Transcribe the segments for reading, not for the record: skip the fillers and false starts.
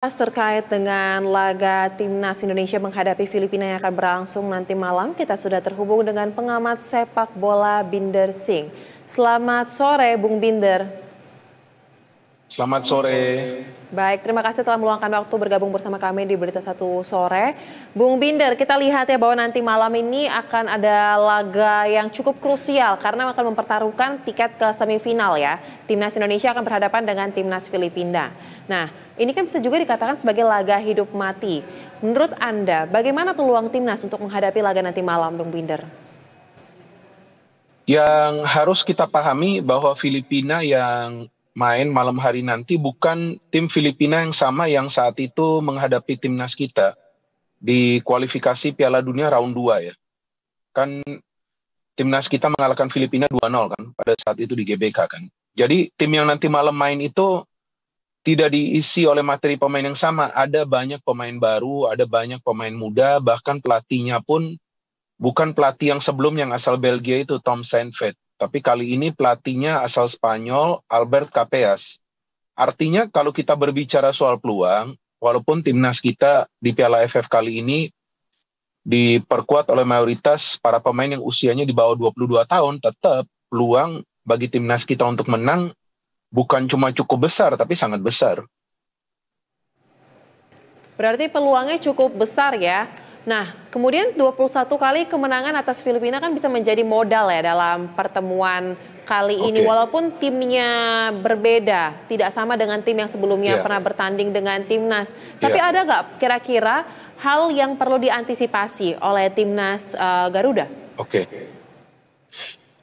Terkait dengan laga Timnas Indonesia menghadapi Filipina yang akan berlangsung nanti malam, kita sudah terhubung dengan pengamat sepak bola Binder Singh. Selamat sore, Bung Binder. Selamat sore. Baik, terima kasih telah meluangkan waktu bergabung bersama kami di Berita Satu Sore. Bung Binder, kita lihat ya bahwa nanti malam ini akan ada laga yang cukup krusial karena akan mempertaruhkan tiket ke semifinal ya. Timnas Indonesia akan berhadapan dengan Timnas Filipina. Nah, ini kan bisa juga dikatakan sebagai laga hidup mati. Menurut Anda, bagaimana peluang Timnas untuk menghadapi laga nanti malam, Bung Binder? Yang harus kita pahami bahwa Filipina yang main malam hari nanti bukan tim Filipina yang sama yang saat itu menghadapi timnas kita di kualifikasi Piala Dunia round 2 ya. Kan timnas kita mengalahkan Filipina 2-0 kan pada saat itu di GBK kan. Jadi tim yang nanti malam main itu tidak diisi oleh materi pemain yang sama. Ada banyak pemain baru, ada banyak pemain muda, bahkan pelatihnya pun bukan pelatih yang sebelum yang asal Belgia itu Tom Saintfiet. Tapi kali ini pelatihnya asal Spanyol, Albert Capellas. Artinya kalau kita berbicara soal peluang, walaupun timnas kita di Piala AFF kali ini diperkuat oleh mayoritas para pemain yang usianya di bawah 22 tahun, tetap peluang bagi timnas kita untuk menang bukan cuma cukup besar, tapi sangat besar. Berarti peluangnya cukup besar ya. Nah, kemudian 21 kali kemenangan atas Filipina kan bisa menjadi modal ya dalam pertemuan kali ini. Walaupun timnya berbeda, tidak sama dengan tim yang sebelumnya pernah bertanding dengan Timnas. Tapi ada nggak kira-kira hal yang perlu diantisipasi oleh Timnas Garuda?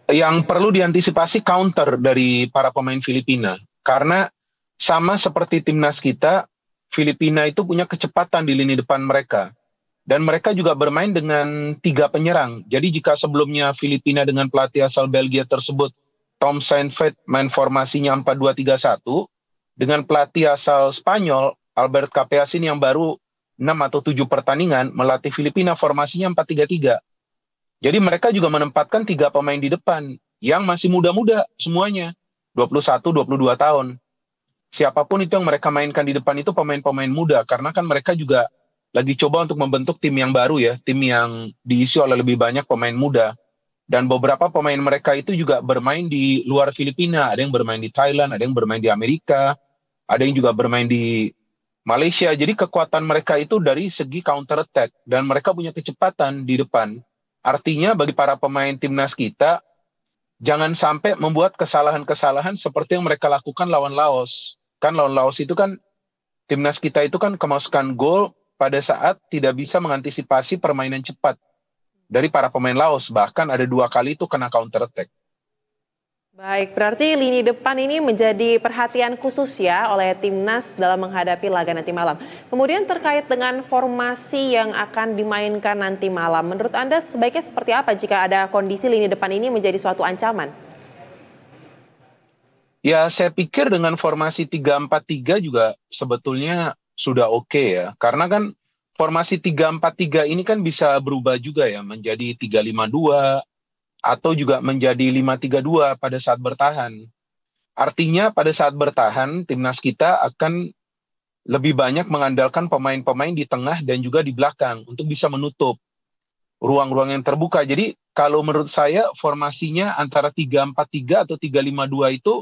Yang perlu diantisipasi counter dari para pemain Filipina. Karena sama seperti timnas kita, Filipina itu punya kecepatan di lini depan mereka. Dan mereka juga bermain dengan 3 penyerang. Jadi jika sebelumnya Filipina dengan pelatih asal Belgia tersebut, Tom Saintfiet main formasinya 4-2-3-1, dengan pelatih asal Spanyol, Albert Capellas ini yang baru 6 atau 7 pertandingan, melatih Filipina formasinya 4-3-3. Jadi mereka juga menempatkan 3 pemain di depan, yang masih muda-muda semuanya, 21, 22 tahun. Siapapun itu yang mereka mainkan di depan itu pemain-pemain muda, karena kan mereka juga lagi coba untuk membentuk tim yang baru ya, tim yang diisi oleh lebih banyak pemain muda. Dan beberapa pemain mereka itu juga bermain di luar Filipina, ada yang bermain di Thailand, ada yang bermain di Amerika, ada yang juga bermain di Malaysia. Jadi kekuatan mereka itu dari segi counter attack, dan mereka punya kecepatan di depan. Artinya bagi para pemain timnas kita, jangan sampai membuat kesalahan-kesalahan seperti yang mereka lakukan lawan Laos. Kan lawan Laos itu kan, timnas kita itu kan kemasukan gol pada saat tidak bisa mengantisipasi permainan cepat dari para pemain Laos. Bahkan ada 2 kali itu kena counter attack. Baik, berarti lini depan ini menjadi perhatian khusus ya oleh Timnas dalam menghadapi laga nanti malam. Kemudian terkait dengan formasi yang akan dimainkan nanti malam, menurut Anda sebaiknya seperti apa jika ada kondisi lini depan ini menjadi suatu ancaman? Ya, saya pikir dengan formasi 3-4-3 juga sebetulnya sudah oke ya. Karena kan formasi 3-4-3 ini kan bisa berubah juga ya menjadi 3-5-2 atau juga menjadi 5-3-2 pada saat bertahan. Artinya pada saat bertahan timnas kita akan lebih banyak mengandalkan pemain-pemain di tengah dan juga di belakang untuk bisa menutup ruang-ruang yang terbuka. Jadi kalau menurut saya formasinya antara 3-4-3 atau 3-5-2 itu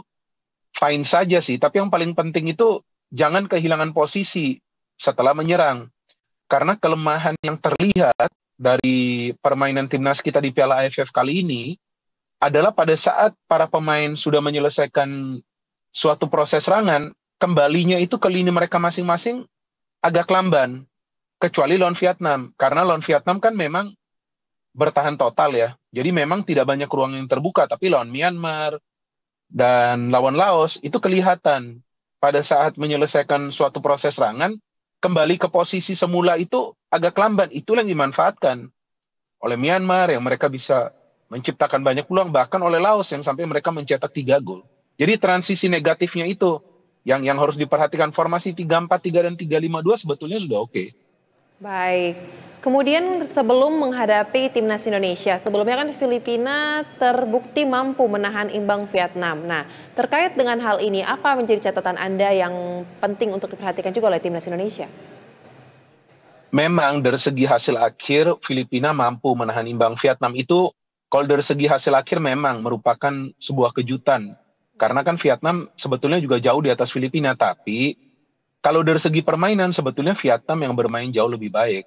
fine saja sih. Tapi yang paling penting itu jangan kehilangan posisi setelah menyerang. Karena kelemahan yang terlihat dari permainan timnas kita di Piala AFF kali ini adalah pada saat para pemain sudah menyelesaikan suatu proses serangan, kembalinya itu ke lini mereka masing-masing agak lamban. Kecuali lawan Vietnam. Karena lawan Vietnam kan memang bertahan total ya. Jadi memang tidak banyak ruang yang terbuka. Tapi lawan Myanmar dan lawan Laos itu kelihatan pada saat menyelesaikan suatu proses serangan, kembali ke posisi semula itu agak lamban. Itulah yang dimanfaatkan oleh Myanmar, yang mereka bisa menciptakan banyak peluang, bahkan oleh Laos yang sampai mereka mencetak 3 gol. Jadi transisi negatifnya itu yang harus diperhatikan. Formasi 3-4-3 dan 3-5-2 sebetulnya sudah oke. Baik. Kemudian sebelum menghadapi timnas Indonesia, sebelumnya kan Filipina terbukti mampu menahan imbang Vietnam. Nah, terkait dengan hal ini, apa menjadi catatan Anda yang penting untuk diperhatikan juga oleh timnas Indonesia? Memang dari segi hasil akhir Filipina mampu menahan imbang Vietnam itu, kalau dari segi hasil akhir memang merupakan sebuah kejutan. Karena kan Vietnam sebetulnya juga jauh di atas Filipina, tapi kalau dari segi permainan sebetulnya Vietnam yang bermain jauh lebih baik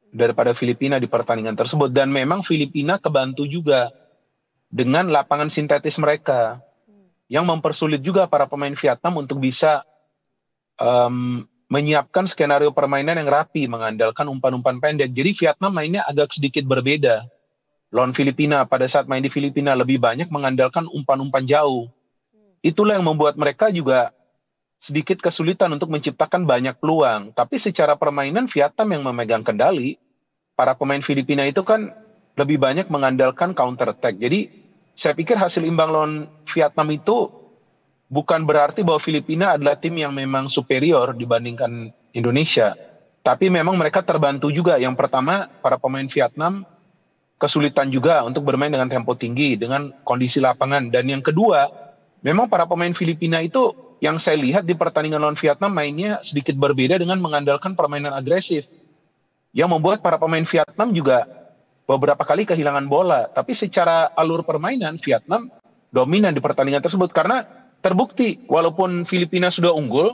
daripada Filipina di pertandingan tersebut. Dan memang Filipina kebantu juga dengan lapangan sintetis mereka yang mempersulit juga para pemain Vietnam untuk bisa menyiapkan skenario permainan yang rapi, mengandalkan umpan-umpan pendek. Jadi Vietnam mainnya agak sedikit berbeda. Lawan Filipina, pada saat main di Filipina lebih banyak mengandalkan umpan-umpan jauh. Itulah yang membuat mereka juga sedikit kesulitan untuk menciptakan banyak peluang. Tapi secara permainan Vietnam yang memegang kendali. Para pemain Filipina itu kan lebih banyak mengandalkan counter attack. Jadi saya pikir hasil imbang lawan Vietnam itu bukan berarti bahwa Filipina adalah tim yang memang superior dibandingkan Indonesia. Tapi memang mereka terbantu juga. Yang pertama, para pemain Vietnam kesulitan juga untuk bermain dengan tempo tinggi, dengan kondisi lapangan. Dan yang kedua, memang para pemain Filipina itu yang saya lihat di pertandingan lawan Vietnam mainnya sedikit berbeda dengan mengandalkan permainan agresif. Yang membuat para pemain Vietnam juga beberapa kali kehilangan bola. Tapi secara alur permainan, Vietnam dominan di pertandingan tersebut. Karena terbukti, walaupun Filipina sudah unggul,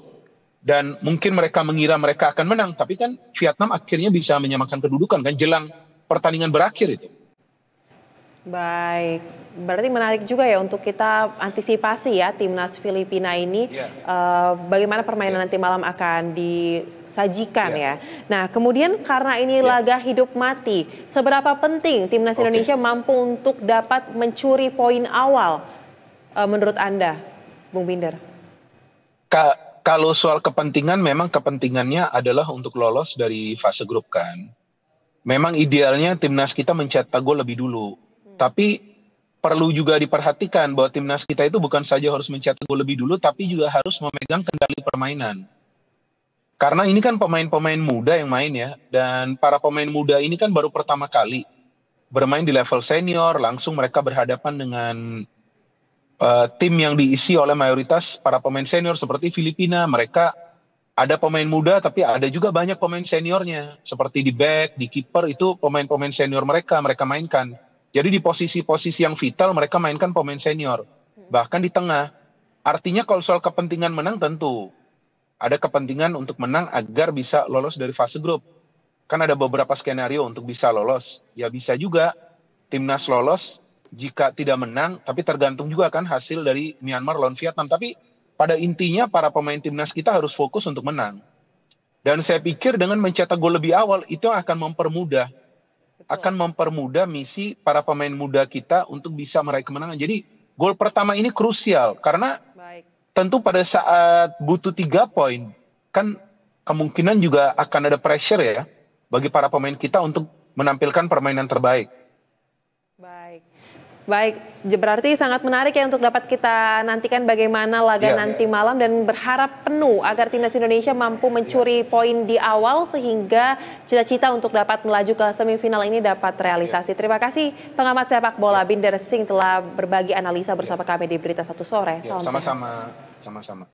dan mungkin mereka mengira mereka akan menang, tapi kan Vietnam akhirnya bisa menyamakan kedudukan kan jelang pertandingan berakhir itu. Baik, berarti menarik juga ya untuk kita antisipasi ya timnas Filipina ini, bagaimana permainan nanti malam akan disajikan ya. Nah, kemudian karena ini laga hidup mati, seberapa penting timnas Indonesia mampu untuk dapat mencuri poin awal menurut Anda, Bung Binder? Kalau soal kepentingan, memang kepentingannya adalah untuk lolos dari fase grup kan. Memang idealnya timnas kita mencetak gol lebih dulu. Tapi perlu juga diperhatikan bahwa timnas kita itu bukan saja harus mencetak gol lebih dulu, tapi juga harus memegang kendali permainan. Karena ini kan pemain-pemain muda yang main ya, dan para pemain muda ini kan baru pertama kali bermain di level senior, langsung mereka berhadapan dengan tim yang diisi oleh mayoritas para pemain senior seperti Filipina. Mereka ada pemain muda, tapi ada juga banyak pemain seniornya, seperti di back, di kiper, itu pemain-pemain senior mereka mainkan. Jadi di posisi-posisi yang vital mereka mainkan pemain senior. Bahkan di tengah. Artinya kalau soal kepentingan menang tentu. Ada kepentingan untuk menang agar bisa lolos dari fase grup. Kan ada beberapa skenario untuk bisa lolos. Ya bisa juga timnas lolos jika tidak menang. Tapi tergantung juga kan hasil dari Myanmar lawan Vietnam. Tapi pada intinya para pemain timnas kita harus fokus untuk menang. Dan saya pikir dengan mencetak gol lebih awal itu akan mempermudah misi para pemain muda kita untuk bisa meraih kemenangan. Jadi gol pertama ini krusial karena tentu pada saat butuh 3 poin kan kemungkinan juga akan ada pressure ya bagi para pemain kita untuk menampilkan permainan terbaik. Baik, berarti sangat menarik ya untuk dapat kita nantikan bagaimana laga nanti malam dan berharap penuh agar timnas Indonesia mampu mencuri poin di awal sehingga cita-cita untuk dapat melaju ke semifinal ini dapat realisasi. Terima kasih pengamat sepak bola Binder Singh telah berbagi analisa bersama kami di Berita Satu Sore. Sama-sama.